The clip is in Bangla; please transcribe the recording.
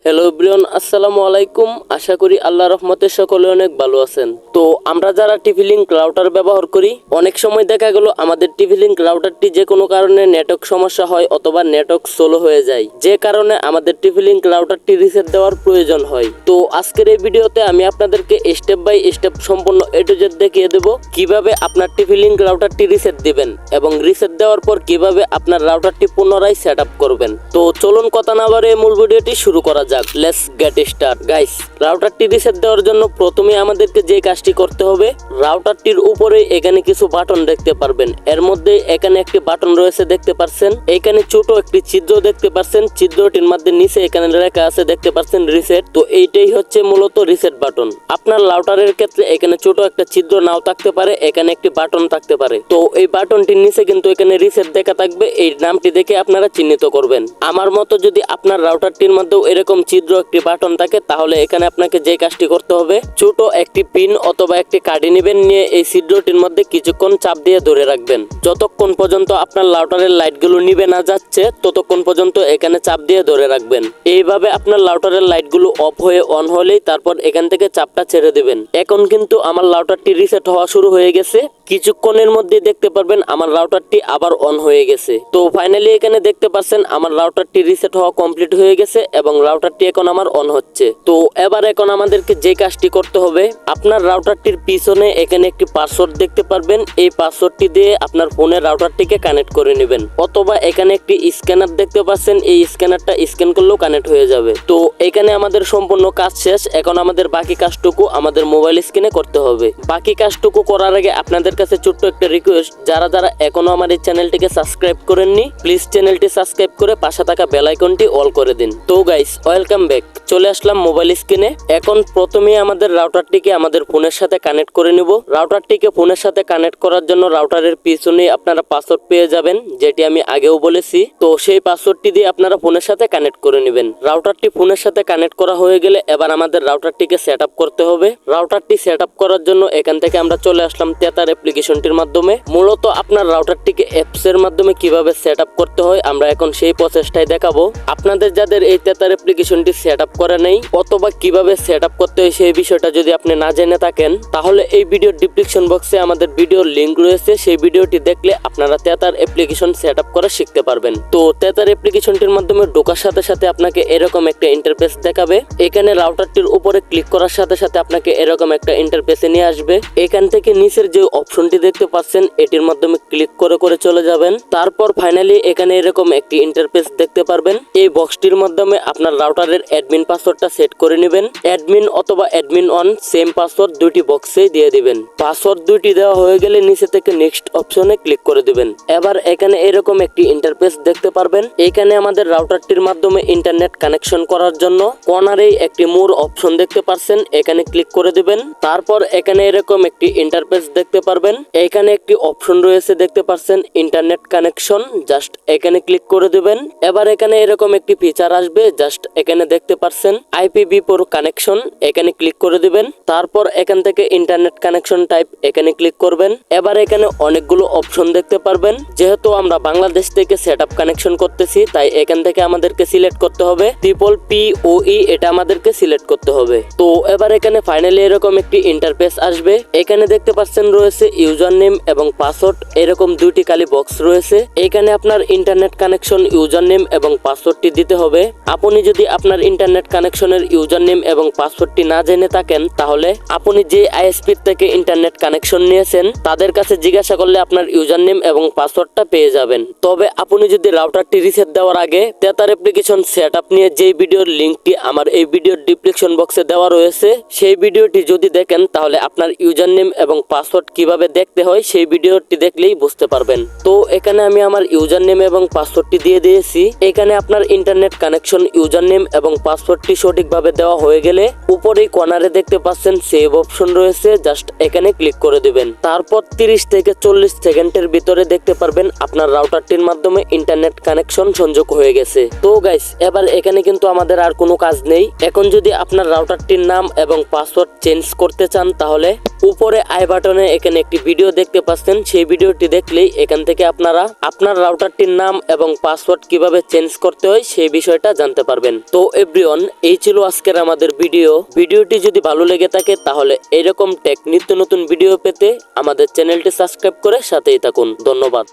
হ্যালো এভরিওয়ান, আসসালামু আলাইকুম। আশা করি আল্লাহ রহমতে সকলে অনেক ভালো আছেন। তো আমরা যারা টিভি লিঙ্ক রাউটার ব্যবহার করি, অনেক সময় দেখা গেল আমাদের টিভি লিঙ্ক রাউটারটি যে কোনো কারণে নেটওয়ার্ক সমস্যা হয় অথবা নেটওয়ার্ক স্লো হয়ে যায়, যে কারণে আমাদের টিভি লিঙ্ক রাউটারটি রিসেট দেওয়ার প্রয়োজন হয়। তো আজকের এই ভিডিওতে আমি আপনাদেরকে স্টেপ বাই স্টেপ সম্পূর্ণ এ টু জেড দেখিয়ে দেবো কিভাবে আপনার টিভি লিঙ্ক রাউটারটি রিসেট দিবেন এবং রিসেট দেওয়ার পর কিভাবে আপনার রাউটারটি পুনরায় সেট আপ করবেন। তো চলুন কথা না বাড়িয়ে মূল ভিডিওটি শুরু করা যাক। Let's get started guys. রাউটারটি রিসেট দেওয়ার জন্য প্রথমে আমাদেরকে যে কাজটি করতে হবে, রাউটারটির উপরে এখানে কিছু বাটন দেখতে পারবেন। এর মধ্যে এখানে একটি বাটন রয়েছে দেখতে পাচ্ছেন, এখানে ছোট একটি ছিদ্র দেখতে পাচ্ছেন, ছিদ্রটির মধ্যে নিচে এখানে লেখা আছে দেখতে পাচ্ছেন রিসেট। তো এইটাই হচ্ছে মূলত রিসেট বাটন। আপনার রাউটারের ক্ষেত্রে এখানে ছোট একটা ছিদ্র নাও থাকতে পারে, এখানে একটি বাটন থাকতে পারে। তো এই বাটনটির নিচে কিন্তু এখানে রিসেট দেখা থাকবে, এই নামটি দেখে আপনারা চিহ্নিত করবেন। আমার মতো যদি আপনার রাউটারটির মধ্যেও এরকম ছিদ্র একটি বাটন থাকে, তাহলে এখানে আপনাকে যে কাজটি করতে হবে, ছোট একটি পিন অথবা একটি কাঠি নেবেন, নিয়ে এই ছিদ্রটির মধ্যে কিছুক্ষণ চাপ দিয়ে ধরে রাখবেন। যতক্ষণ পর্যন্ত আপনার রাউটারের লাইটগুলো নিভে না যাচ্ছে ততক্ষণ পর্যন্ত এখানে চাপ দিয়ে ধরে রাখবেন। এইভাবে আপনার রাউটারের লাইটগুলো অফ হয়ে অন হলেই তারপর এখান থেকে চাপটা ছেড়ে দিবেন। এখন কিন্তু আমার রাউটারটি রিসেট হওয়া শুরু হয়ে গেছে। কিছুক্ষণের মধ্যে দেখতে পারবেন আমার রাউটারটি আবার অন হয়ে গেছে। তো ফাইনালি এখানে দেখতে পাচ্ছেন আমার রাউটারটি রিসেট হওয়া কমপ্লিট হয়ে গেছে এবং রাউটারটি এখন আমার অন হচ্ছে। তো এবার এখন আমাদেরকে যে কাজটি করতে হবে, আপনার রাউটারটির পিছনে এখানে একটি পাসওয়ার্ড দেখতে পারবেন, এই পাসওয়ার্ডটি দিয়ে আপনার ফোনের রাউটারটিকে কানেক্ট করে নেবেন। অথবা এখানে একটি স্ক্যানার দেখতে পাচ্ছেন, এই স্ক্যানারটা স্ক্যান করলেও কানেক্ট হয়ে যাবে। তো এখানে আমাদের সম্পূর্ণ কাজ শেষ। এখন আমাদের বাকি কাজটুকু আমাদের মোবাইল স্ক্রিনে করতে হবে। বাকি কাজটুকু করার আগে আপনাদের কাছে ছোট্ট একটা রিকোয়েস্ট, যারা যারা এখনো আমার এই চ্যানেলটিকে সাবস্ক্রাইব করেননি, প্লিজ চ্যানেলটি সাবস্ক্রাইব করে পাশে থাকা বেল আইকনটি অল করে দিন। তো গাইস, ওয়েলকাম ব্যাক। চলে আসলাম মোবাইল স্ক্রিনে। এখন প্রথমে আমাদের রাউটারটিকে আমাদের ফোনের সাথে কানেক্ট করে নিব। রাউটারটিকে ফোনের সাথে কানেক্ট করার জন্য রাউটারের পিছনে আপনারা পাসওয়ার্ড পেয়ে যাবেন, যেটি আমি আগেও বলেছি। তো সেই পাসওয়ার্ডটি দিয়ে আপনারা ফোনের সাথে কানেক্ট করে নেবেন। রাউটারটি ফোনের সাথে কানেক্ট করা হয়ে গেলে এবার আমাদের রাউটারটিকে সেট আপ করতে হবে। রাউটারটি সেট আপ করার জন্য এখান থেকে আমরা চলে আসলাম তেতার অ্যাপ্লিকেশনটির মাধ্যমে। মূলত আপনার রাউটারটিকে অ্যাপস এর মাধ্যমে কিভাবে সেট আপ করতে হয় আমরা এখন সেই প্রসেসটাই দেখাবো। আপনাদের যাদের এই তেতার অ্যাপ্লিকেশনটি সেট আপ করা নেই অথবা কিভাবে সেট আপ করতে হয় সেই বিষয়টা যদি আপনি না জেনে থাকেন, তাহলে এই ভিডিওর ডেসক্রিপশন বক্সে আমাদের ভিডিওর লিংক রয়েছে, সেই ভিডিওটি দেখলে আপনারা তেতার অ্যাপ্লিকেশন সেট আপ করা শিখতে পারবেন। তো তেতার অ্যাপ্লিকেশনটির মাধ্যমে ঢোকার সাথে সাথে আপনাকে এরকম একটা ইন্টারফেস দেখাবে। এখানে রাউটারটির উপরে ক্লিক করার সাথে সাথে আপনাকে এরকম একটা ইন্টারফেসে নিয়ে আসবে। এখান থেকে নিচের যে অপশনটি দেখতে পাচ্ছেন এটির মাধ্যমে ক্লিক করে করে চলে যাবেন। তারপর ফাইনালি এখানে এরকম একটি ইন্টারফেস দেখতে পারবেন। এই বক্সটির মাধ্যমে আপনার রাউটারের অ্যাডমিন পাসওয়ার্ডটা সেট করে নেবেন। অ্যাডমিন অথবা অ্যাডমিন অন সেম পাসওয়ার্ড দুইটি বক্সেই দিয়ে দিবেন। পাসওয়ার্ড দুইটি দেওয়া হয়ে গেলে নিচে থেকে নেক্সট অপশনে ক্লিক করে দিবেন। এবার এখানে এরকম একটি ইন্টারফেস দেখতে পারবেন। এখানে আমাদের রাউটারটির মাধ্যমে ইন্টারনেট কানেকশন করার জন্য কর্নারে একটি মোর অপশন দেখতে পাচ্ছেন, এখানে ক্লিক করে দিবেন। তারপর এখানে এরকম একটি ইন্টারফেস দেখতে পারবেন। এখানে একটি অপশন রয়েছে দেখতে পাচ্ছেন ইন্টারনেট কানেকশন, জাস্ট এখানে ক্লিক করে দিবেন। এবার এখানে এরকম একটি ফিচার আসবে, জাস্ট এখানে দেখতে পাচ্ছেন IPv4 কানেকশন, এখানে ক্লিক করে দিবেন। তারপর এখান থেকে ইন্টারনেট কানেকশন টাইপ এখানে ক্লিক করবেন। এবার এখানে অনেকগুলো অপশন দেখতে পারবেন। যেহেতু আমরা বাংলাদেশ থেকে সেট আপ কানেকশন করতেছি, তাই এখান থেকে আমাদেরকে সিলেক্ট করতে হবে PPPoE, এটা আমাদেরকে সিলেক্ট করতে হবে। তো এবার এখানে ফাইনালি এরকম একটি ইন্টারফেস আসবে। এখানে দেখতে পাচ্ছেন রয়েছে ইউজার নেম এবং পাসওয়ার্ড, এরকম দুইটি কালি বক্স রয়েছে। এখানে আপনার ইন্টারনেট কানেকশন ইউজার নেম এবং পাসওয়ার্ডটি দিতে হবে। আপনি যদি আপনার ইন্টারনেট কানেকশনের ইউজার নেম এবং পাসওয়ার্ডটি না জেনে থাকেন, তাহলে আপনি যে ISP থেকে ইন্টারনেট কানেকশন নিয়েছেন তাদের কাছে জিজ্ঞাসা করলে আপনার ইউজার নেম এবং পাসওয়ার্ডটা পেয়ে যাবেন। তবে আপনি যদি রাউটারটি রিসেট দেওয়ার আগে তেতার অ্যাপ্লিকেশন সেট আপ নিয়ে যে ভিডিওর লিঙ্কটি আমার এই ভিডিওর ডেসক্রিপশন বক্সে দেওয়া রয়েছে, সেই ভিডিওটি যদি দেখেন তাহলে আপনার ইউজার নেম এবং পাসওয়ার্ড কিভাবে দেখতে হয় সেই ভিডিওটি দেখলেই বুঝতে পারবেন। তো এখানে আমি আমার ইউজার নেম এবং পাসওয়ার্ডটি দিয়ে দিয়েছি। এখানে আপনার ইন্টারনেট কানেকশন ইউজার নেম এবং পাসওয়ার্ডটি সঠিকভাবে দেওয়া হয়ে গেলে উপরেই কর্নারে দেখতে পাচ্ছেন সেভ অপশন রয়েছে, জাস্ট এখানে ক্লিক করে দিবেন। তারপর 30 থেকে 40 সেকেন্ডের ভিতরে দেখতে পারবেন আপনার রাউটারটির মাধ্যমে ইন্টারনেট কানেকশন সংযোগ হয়ে গেছে। তো গাইস, এবার এখানে কিন্তু আমাদের আর কোনো কাজ নেই। এখন যদি আপনার রাউটারটির নাম এবং পাসওয়ার্ড চেঞ্জ করতে চান, তাহলে উপরে আই বাটনে এখানে একটি ভিডিও দেখতে পাচ্ছেন, সেই ভিডিওটি দেখলেই এখান থেকে আপনারা আপনার রাউটারটির নাম এবং পাসওয়ার্ড কিভাবে চেঞ্জ করতে হয় সেই বিষয়টা জানতে পারবেন। তো এভরিওয়ান, এই ছিল আজকের আমাদের ভিডিওটি যদি ভালো লেগে থাকে তাহলে এরকম টেক নিত্য নতুন ভিডিও পেতে আমাদের চ্যানেলটি সাবস্ক্রাইব করে সাথেই থাকুন। ধন্যবাদ।